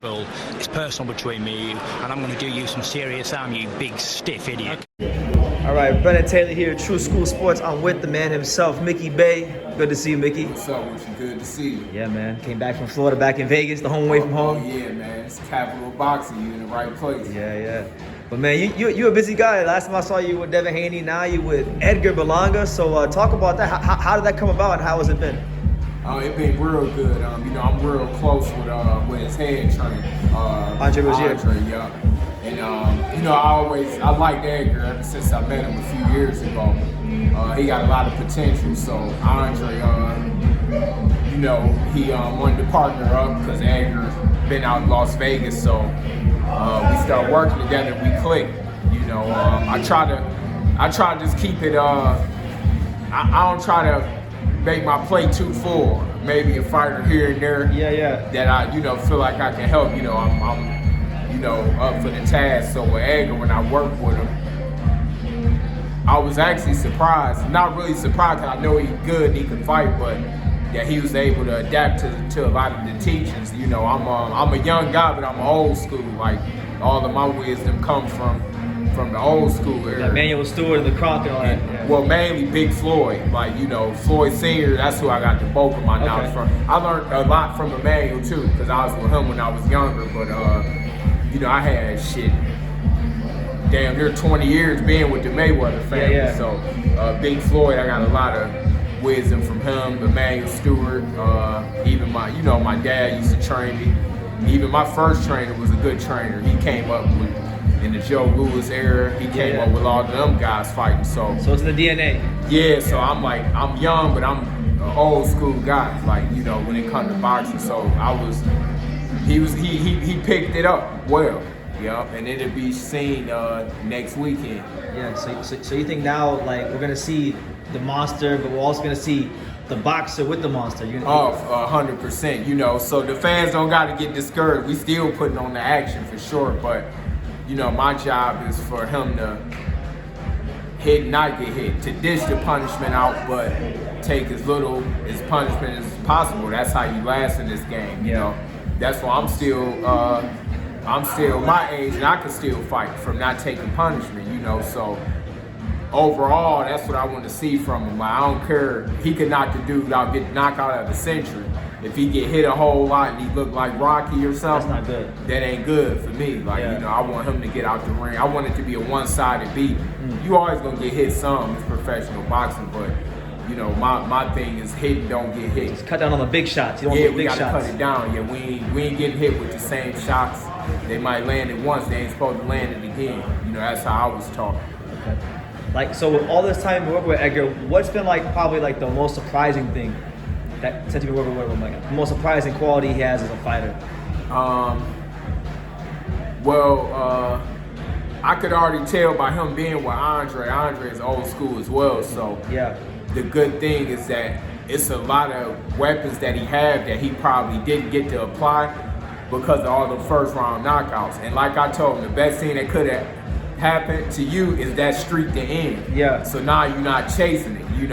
Well, it's personal between me and you, and I'm going to do you some serious harm, you big stiff idiot. All right, Brennan Taylor here, True School Sports. I'm with the man himself, Mickey Bay. Good to see you, Mickey. What's up with you? Good to see you. Yeah, man. Came back from Florida, back in Vegas, the home away from home. Oh, yeah, man. It's capital of boxing. You in the right place. Yeah. But man, you a busy guy. Last time I saw you with Devin Haney, now you with Edgar Berlanga. So talk about that. How did that come about, and how has it been? It's been real good. I'm real close with his head trainer, Andre was here. Andre, yeah. And I liked Edgar ever since I met him a few years ago. He got a lot of potential. So Andre, he wanted to partner up because Edgar's been out in Las Vegas. So we started working together. We clicked. I try to just keep it. I don't try to make my plate too full. Maybe a fighter here and there. Yeah. That I feel like I can help. I'm up for the task. So with Edgar, when I worked with him, I was actually surprised. Not really surprised because I know he's good and he can fight, but that he was able to adapt to a lot of the teachings. I'm a young guy, but I'm old school. Like all of my wisdom comes from the old school era. Like Manuel Stewart and the Croc and all that. Yeah. Well, mainly Big Floyd. Like, Floyd Sr., that's who I got the bulk of my knowledge from. I learned a lot from Emmanuel, too, because I was with him when I was younger. But, I had shit, damn near 20 years being with the Mayweather family. Yeah. So, Big Floyd, I got a lot of wisdom from him. Emmanuel Stewart, even my dad used to train me. Even my first trainer was a good trainer. He came up with, in the Joe Louis era, he came up with all of them guys fighting. So it's in the DNA. Yeah, so I'm young, but I'm an old school guy. Like, when it comes to boxing. So he picked it up well. Yeah, and it'll be seen next weekend. Yeah. So you think now, like, we're gonna see the monster, but we're also gonna see the boxer with the monster? 100%. So the fans don't got to get discouraged. We still putting on the action for sure, but. My job is for him to hit, not get hit, to dish the punishment out, but take as little as punishment as possible. That's how you last in this game. That's why I'm still my age, and I can still fight from not taking punishment. So overall, that's what I want to see from him. Like, I don't care. He could knock the dude out, get knocked out of the century. If he get hit a whole lot and he look like Rocky or something, that's not good. That ain't good for me. Like, I want him to get out the ring. I want it to be a one-sided beat. You always gonna get hit some. It's professional boxing, but my thing is hit, don't get hit. Just cut down on the big shots. You don't get big shots. We gotta cut it down. Yeah, we ain't getting hit with the same shots. They might land it once. They ain't supposed to land it again. That's how I was taught. Okay. Like, so with all this time working with Edgar, what's been probably the most surprising thing that since you've been working with him, the most surprising quality he has as a fighter? I could already tell by him being with Andre. Andre is old school as well, so yeah. The good thing is that it's a lot of weapons that he had that he probably didn't get to apply because of all the first round knockouts. And like I told him, the best thing that could have happened to you is that streak to end. Yeah. So now you're not chasing it. You're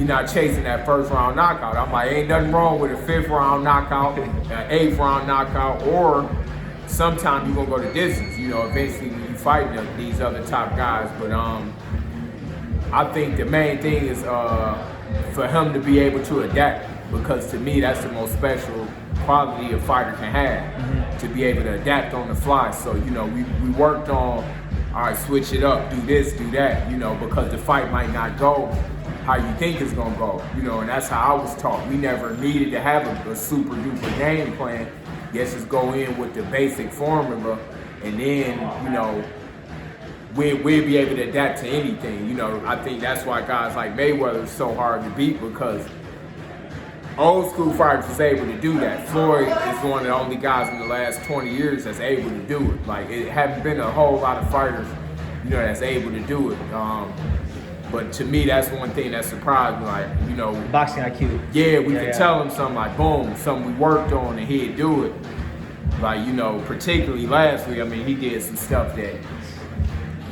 not chasing that first round knockout. I'm like, ain't nothing wrong with a 5th round knockout, an 8th round knockout, or sometimes you're gonna go the distance. Eventually when you fight these other top guys. But I think the main thing is for him to be able to adapt, because to me that's the most special quality a fighter can have, to be able to adapt on the fly. So we worked on, all right, switch it up, do this, do that, because the fight might not go how you think it's gonna go, and that's how I was taught. We never needed to have a super duper game plan. Yes, just go in with the basic formula, and then, we'll be able to adapt to anything. I think that's why guys like Mayweather is so hard to beat, because old school fighters is able to do that. Floyd is one of the only guys in the last 20 years that's able to do it. Like, it haven't been a whole lot of fighters, that's able to do it. But to me, that's one thing that surprised me. Like, boxing IQ. Yeah, we could tell him something like, boom, something we worked on, and he'd do it. Like, particularly last week, he did some stuff that,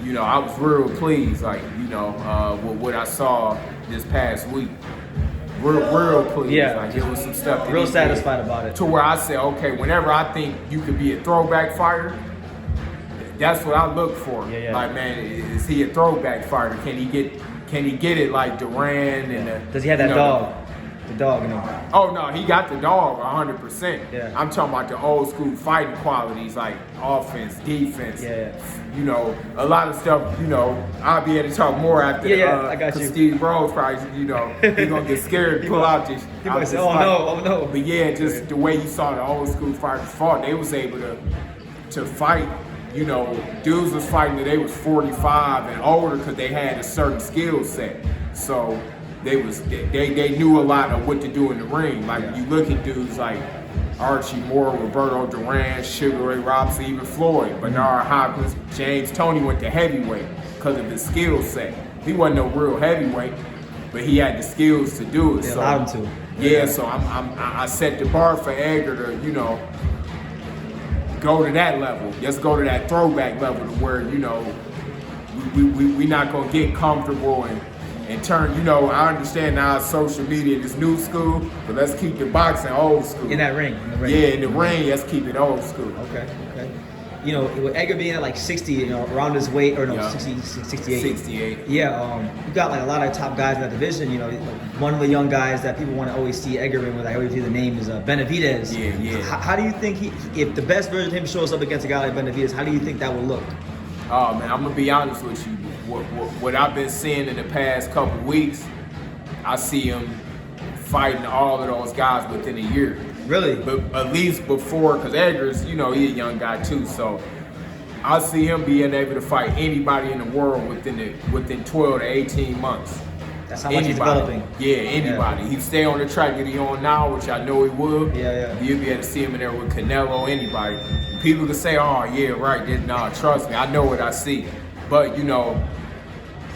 I was real pleased, with what I saw this past week. real pleased. Yeah. Like it was some stuff that Real he satisfied did about it. to where I said, okay, whenever I think you could be a throwback fighter, that's what I look for. Yeah. Like, man, is he a throwback fighter? Can he get it like Duran and Does he have that dog? The dog in him. Oh no, he got the dog 100%. Yeah. I'm talking about the old school fighting qualities like offense, defense. Yeah. You know, a lot of stuff. You know, I'll be able to talk more after. I got you. Steve Rose probably, you know, he gonna get scared to pull out this. He might say, "Oh no." But yeah, just the way you saw the old school fighters fought, they was able to fight. You know, dudes was fighting that they was 45 and older because they had a certain skill set. So they knew a lot of what to do in the ring. Like when you look at dudes like Archie Moore, Roberto Duran, Sugar Ray Robinson, even Floyd, Bernard Hopkins, James Toney went to heavyweight because of his skill set. He wasn't no real heavyweight, but he had the skills to do it. They allowed him to. Yeah, so I set the bar for Edgar to, you know, go to that level. Let's go to that throwback level to where, you know, we not gonna get comfortable and turn, you know, I understand now social media is new school, but let's keep the boxing old school. In that ring. Yeah, in the ring, let's keep it old school. Okay. You know, with Edgar being at like 60, you know, around his weight, or no, Yeah. 68. 68. Yeah, you got like a lot of top guys in that division. You know, like one of the young guys that people want to always see Edgar in with, I always hear the name is Benavidez. Yeah. How do you think if the best version of him shows up against a guy like Benavidez, how do you think that will look? Oh man, I'm gonna be honest with you. What I've been seeing in the past couple weeks, I see him fighting all of those guys within a year. Really? But at least before, because Edgar's, you know, he's a young guy too, so I see him being able to fight anybody in the world within 12 to 18 months. That's how much he's developing. Yeah, anybody. He stay on the track that he on now, which I know he will. Yeah. You'll be able to see him in there with Canelo, anybody. People can say, oh yeah, right, nah, trust me, I know what I see. But you know,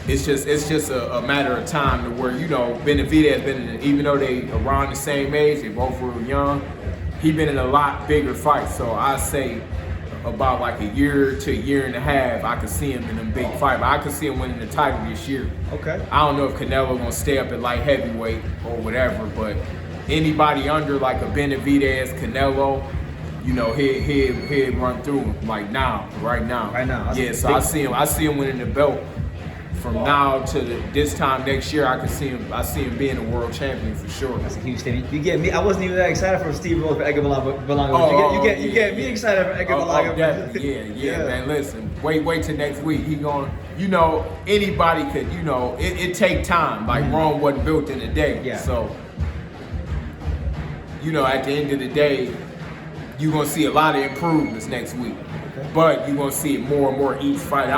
it's just a matter of time to where, you know, Benavidez has been in, even though they around the same age, they both were young, he been in a lot bigger fights. So I say about like a year to a year and a half, I could see him in them big fights. I could see him winning the title this year. Okay. I don't know if Canelo gonna stay up at light heavyweight or whatever, but anybody under like a Benavidez, Canelo, you know, he'll run through him like right now. Yeah, so I see him winning the belt. From now to this time next year, I see him being a world champion for sure. That's a huge thing. You get me. I wasn't even that excited for Steve Rose for Edgar Berlanga. You get me excited for Edgar Berlanga. Definitely. Yeah, man. Listen, wait till next week. He going, you know, anybody could, you know, it take time. Like Rome wasn't built in a day. Yeah. So, you know, at the end of the day, you're gonna see a lot of improvements next week. Okay. But you're gonna see it more and more each fight.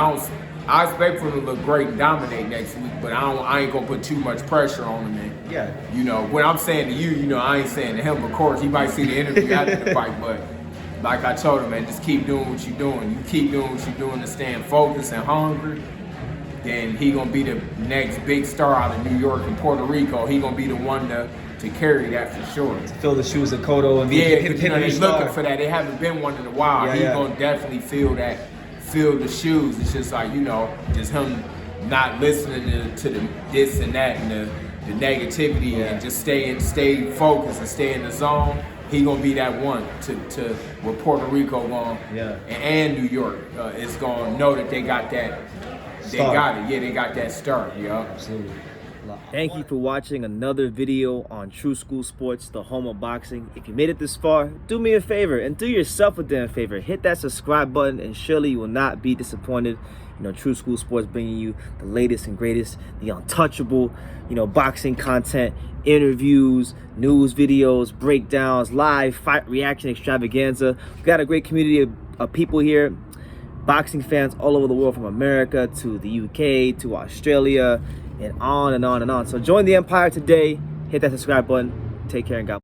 I expect for him to look great and dominate next week, but I ain't gonna put too much pressure on him. And, yeah. You know, what I'm saying to you, you know, I ain't saying to him, of course. He might see the interview after the fight, but like I told him, man, just keep doing what you're doing. You keep doing what you're doing to staying focused and hungry, then he gonna be the next big star out of New York and Puerto Rico. He gonna be the one to carry that for sure. To fill the shoes of Cotto and be you know, they looking for that. They haven't been one in a while. He's gonna definitely feel the shoes. It's just like, you know, just him not listening to the this and that and the negativity and just stay focused and stay in the zone. He gonna be that one to where Puerto Rico going and New York is gonna know that they got that. They got it. Yeah, they got that start. Yeah, absolutely. Thank you for watching another video on True School Sports, the home of boxing. If you made it this far, do me a favor and do yourself a damn favor. Hit that subscribe button and surely you will not be disappointed. You know, True School Sports bringing you the latest and greatest, the untouchable, you know, boxing content, interviews, news videos, breakdowns, live fight reaction extravaganza. We've got a great community of people here, boxing fans all over the world, from America to the UK to Australia, and on and on and on. So join the empire today. Hit that subscribe button. Take care and God bless.